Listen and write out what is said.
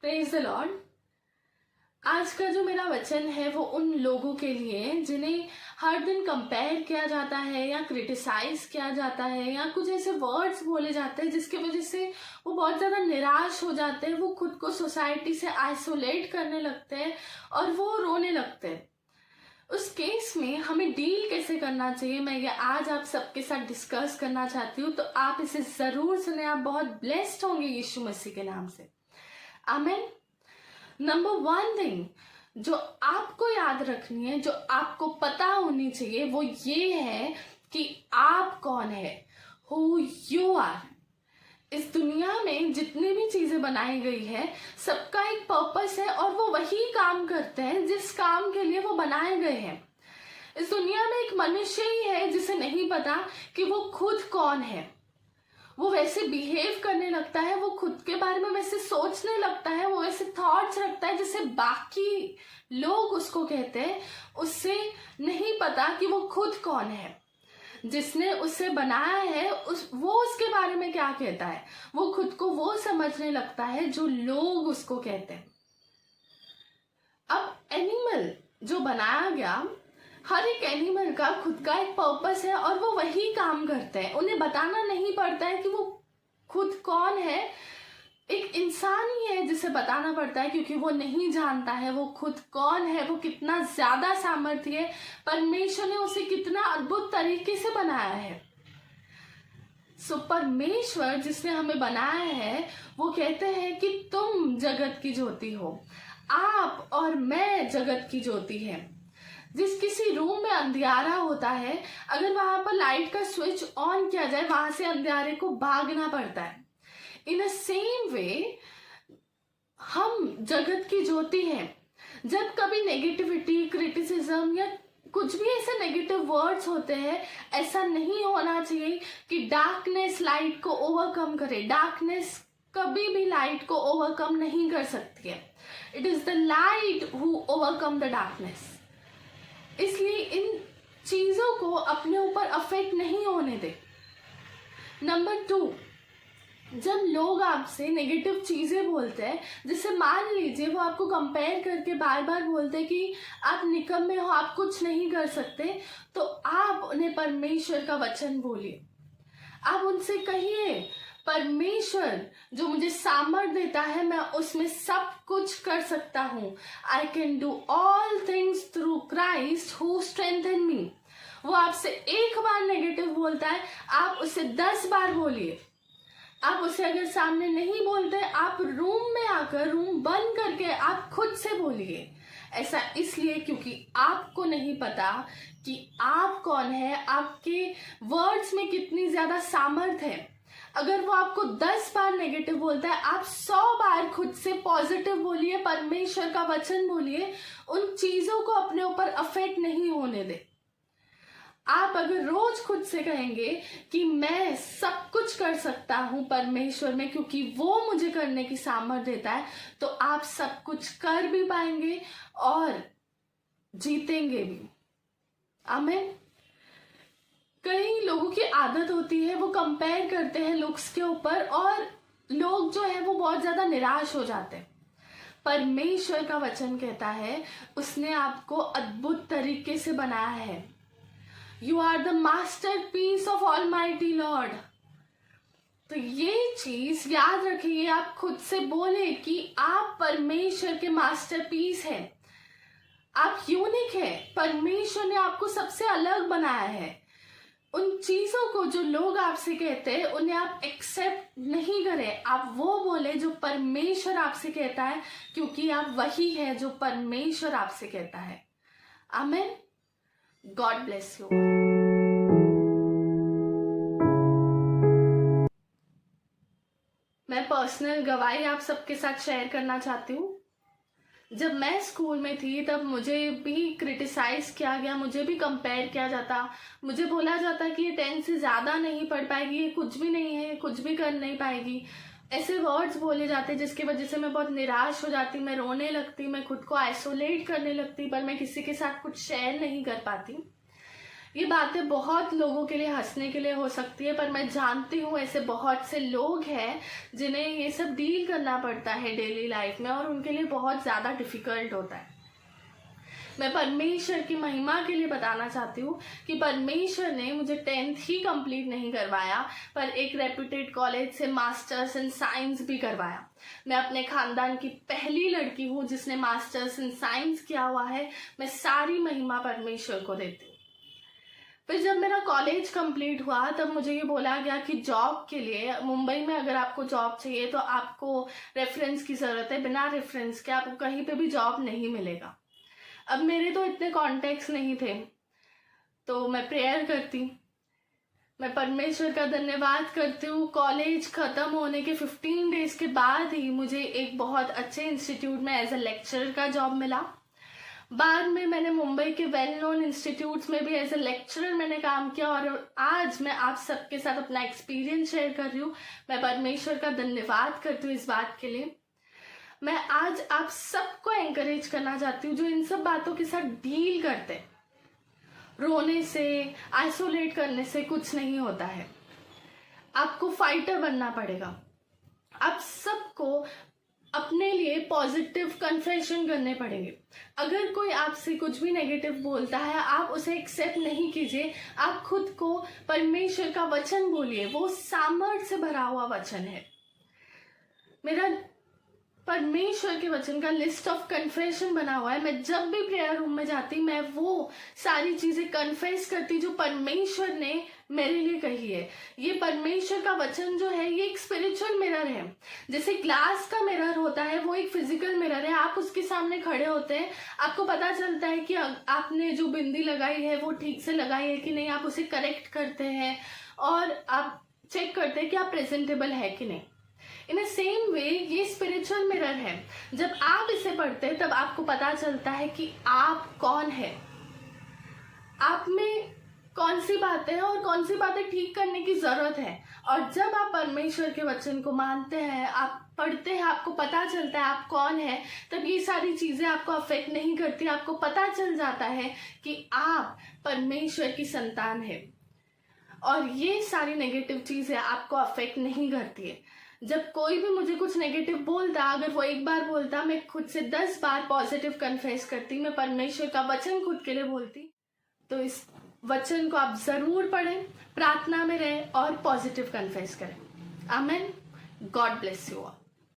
Praise the Lord. आज का जो मेरा वचन है वो उन लोगों के लिए है जिन्हें हर दिन कंपेयर किया जाता है या क्रिटिसाइज किया जाता है या कुछ ऐसे वर्ड्स बोले जाते हैं जिसकी वजह से वो बहुत ज़्यादा निराश हो जाते हैं, वो खुद को सोसाइटी से आइसोलेट करने लगते हैं और वो रोने लगते हैं। उस केस में हमें डील कैसे करना चाहिए, मैं ये आज आप सबके साथ डिस्कस करना चाहती हूँ। तो आप इसे ज़रूर सुने, आप बहुत ब्लेस्ड होंगे यीशु मसीह के नाम से। आमीन। नंबर वन थिंग जो आपको याद रखनी है, जो आपको पता होनी चाहिए, वो ये है कि आप कौन है, हु यू आर। इस दुनिया में जितनी भी चीजें बनाई गई है सबका एक पर्पस है और वो वही काम करते हैं जिस काम के लिए वो बनाए गए हैं। इस दुनिया में एक मनुष्य ही है जिसे नहीं पता कि वो खुद कौन है। वो वैसे बिहेव करने लगता है, वो खुद के बारे में वैसे सोचने लगता है, वो वैसे थॉट्स रखता है जैसे बाकी लोग उसको कहते हैं। उससे नहीं पता कि वो खुद कौन है। जिसने उसे बनाया है वो उसके बारे में क्या कहता है, वो खुद को वो समझने लगता है जो लोग उसको कहते हैं। अब एनिमल जो बनाया गया, हर एक एनिमल का खुद का एक पर्पस है और वो वही काम करते हैं। उन्हें बताना नहीं पड़ता है कि वो खुद कौन है। एक इंसान ही है जिसे बताना पड़ता है, क्योंकि वो नहीं जानता है वो खुद कौन है, वो कितना ज्यादा सामर्थ्य है, परमेश्वर ने उसे कितना अद्भुत तरीके से बनाया है। सो परमेश्वर जिसने हमें बनाया है वो कहते हैं कि तुम जगत की ज्योति हो, आप और मैं जगत की ज्योति है। जिस किसी रूम में अंधियारा होता है, अगर वहां पर लाइट का स्विच ऑन किया जाए, वहां से अंधियारे को भागना पड़ता है। इन अ सेम वे हम जगत की ज्योति हैं। जब कभी नेगेटिविटी, क्रिटिसिज्म या कुछ भी ऐसे नेगेटिव वर्ड्स होते हैं, ऐसा नहीं होना चाहिए कि डार्कनेस लाइट को ओवरकम करे। डार्कनेस कभी भी लाइट को ओवरकम नहीं कर सकती है। It is the light who overcome the darkness. इसलिए इन चीजों को अपने ऊपर अफेक्ट नहीं होने दे। नंबर 2, जब लोग आपसे नेगेटिव चीजें बोलते हैं, जैसे मान लीजिए वो आपको कंपेयर करके बार बार बोलते हैं कि आप निकम्मे हो, आप कुछ नहीं कर सकते, तो आप उन्हें परमेश्वर का वचन बोलिए। आप उनसे कहिए, परमेश्वर जो मुझे सामर्थ देता है, मैं उसमें सब कुछ कर सकता हूँ। I can do all things through Christ who strengthen me. वो आपसे एक बार नेगेटिव बोलता है, आप उसे 10 बार बोलिए। आप उसे अगर सामने नहीं बोलते, आप रूम में आकर, रूम बंद करके आप खुद से बोलिए। ऐसा इसलिए क्योंकि आपको नहीं पता कि आप कौन है, आपके वर्ड्स में कितनी ज्यादा सामर्थ है। अगर वो आपको 10 बार नेगेटिव बोलता है, आप 100 बार खुद से पॉजिटिव बोलिए, परमेश्वर का वचन बोलिए। उन चीजों को अपने ऊपर अफेक्ट नहीं होने दे। आप अगर रोज खुद से कहेंगे कि मैं सब कुछ कर सकता हूं परमेश्वर में, क्योंकि वो मुझे करने की सामर्थ्य देता है, तो आप सब कुछ कर भी पाएंगे और जीतेंगे भी। आमीन। कई लोगों की आदत होती है, वो कंपेयर करते हैं लुक्स के ऊपर और लोग जो है वो बहुत ज्यादा निराश हो जाते हैं। परमेश्वर का वचन कहता है उसने आपको अद्भुत तरीके से बनाया है। You are the masterpiece of almighty lord. तो ये चीज याद रखिए, आप खुद से बोले कि आप परमेश्वर के मास्टरपीस हैं। आप यूनिक है, परमेश्वर ने आपको सबसे अलग बनाया है। उन चीजों को जो लोग आपसे कहते हैं उन्हें आप एक्सेप्ट नहीं करें। आप वो बोले जो परमेश्वर आपसे कहता है, क्योंकि आप वही है जो परमेश्वर आपसे कहता है। आमीन। God bless you. मैं पर्सनल गवाही आप सबके साथ शेयर करना चाहती हूँ। जब मैं स्कूल में थी तब मुझे भी क्रिटिसाइज किया गया, मुझे भी कंपेयर किया जाता। मुझे बोला जाता कि ये 10 से ज़्यादा नहीं पढ़ पाएगी, ये कुछ भी नहीं है, कुछ भी कर नहीं पाएगी। ऐसे वर्ड्स बोले जाते जिसकी वजह से मैं बहुत निराश हो जाती, मैं रोने लगती, मैं खुद को आइसोलेट करने लगती, पर मैं किसी के साथ कुछ शेयर नहीं कर पाती। ये बातें बहुत लोगों के लिए हंसने के लिए हो सकती है, पर मैं जानती हूँ ऐसे बहुत से लोग हैं जिन्हें ये सब डील करना पड़ता है डेली लाइफ में, और उनके लिए बहुत ज़्यादा डिफ़िकल्ट होता है। मैं परमेश्वर की महिमा के लिए बताना चाहती हूँ कि परमेश्वर ने मुझे 10th ही कंप्लीट नहीं करवाया, पर एक रेप्यूटेड कॉलेज से मास्टर्स इन साइंस भी करवाया। मैं अपने खानदान की पहली लड़की हूँ जिसने मास्टर्स इन साइंस किया हुआ है। मैं सारी महिमा परमेश्वर को देती हूँ। फिर जब मेरा कॉलेज कंप्लीट हुआ तब मुझे ये बोला गया कि जॉब के लिए मुंबई में अगर आपको जॉब चाहिए तो आपको रेफरेंस की ज़रूरत है, बिना रेफरेंस के आपको कहीं पे भी जॉब नहीं मिलेगा। अब मेरे तो इतने कॉन्टेक्ट्स नहीं थे, तो मैं प्रेयर करती, मैं परमेश्वर का धन्यवाद करती हूँ। कॉलेज ख़त्म होने के 15 डेज के बाद ही मुझे एक बहुत अच्छे इंस्टीट्यूट में एज अ लेक्चरर का जॉब मिला। बाद में मैंने मुंबई के वेल नोन इंस्टीट्यूट्स में भी एज अ लेक्चरर मैंने काम किया, और आज मैं आप सबके साथ अपना एक्सपीरियंस शेयर कर रही हूँ। मैं परमेश्वर का धन्यवाद करती हूँ इस बात के लिए। मैं आज आप सबको एंकरेज करना चाहती हूँ जो इन सब बातों के साथ डील करते हैं। रोने से, आइसोलेट करने से कुछ नहीं होता है। आपको फाइटर बनना पड़ेगा। आप सबको अपने लिए पॉजिटिव कन्फेशन करने पड़ेंगे। अगर कोई आपसे कुछ भी नेगेटिव बोलता है, आप उसे एक्सेप्ट नहीं कीजिए। आप खुद को परमेश्वर का वचन बोलिए, वो सामर्थ से भरा हुआ वचन है। मेरा परमेश्वर के वचन का लिस्ट ऑफ कन्फेशन बना हुआ है। मैं जब भी प्रेयर रूम में जाती, मैं वो सारी चीजें कन्फेस करती जो परमेश्वर ने मेरे लिए कही है। ये परमेश्वर का वचन जो है ये एक स्पिरिचुअल मिरर है। जैसे ग्लास का मिरर होता है, वो एक फिजिकल मिरर है। आप उसके सामने खड़े होते हैं, आपको पता चलता है कि आपने जो बिंदी लगाई है वो ठीक से लगाई है कि नहीं। आप उसे करेक्ट करते हैं और आप चेक करते हैं कि आप प्रेजेंटेबल है कि नहीं। इन अ सेम वे ये स्पिरिचुअल मिरर है। जब आप इसे पढ़ते हैं तब आपको पता चलता है कि आप कौन है, आप में कौन सी बातें हैं और कौन सी बातें ठीक करने की जरूरत है। और जब आप परमेश्वर के वचन को मानते हैं, आप पढ़ते हैं, आपको पता चलता है आप कौन है, तब ये सारी चीजें आपको अफेक्ट नहीं करती। आपको पता चल जाता है कि आप परमेश्वर की संतान है, और ये सारी नेगेटिव चीजें आपको अफेक्ट नहीं करती है। जब कोई भी मुझे कुछ नेगेटिव बोलता, अगर वो एक बार बोलता, मैं खुद से 10 बार पॉजिटिव कन्फेस करती, मैं परमेश्वर का वचन खुद के लिए बोलती। तो इस वचन को आप जरूर पढ़ें, प्रार्थना में रहें और पॉजिटिव कन्फेस करें। Amen. God bless you all.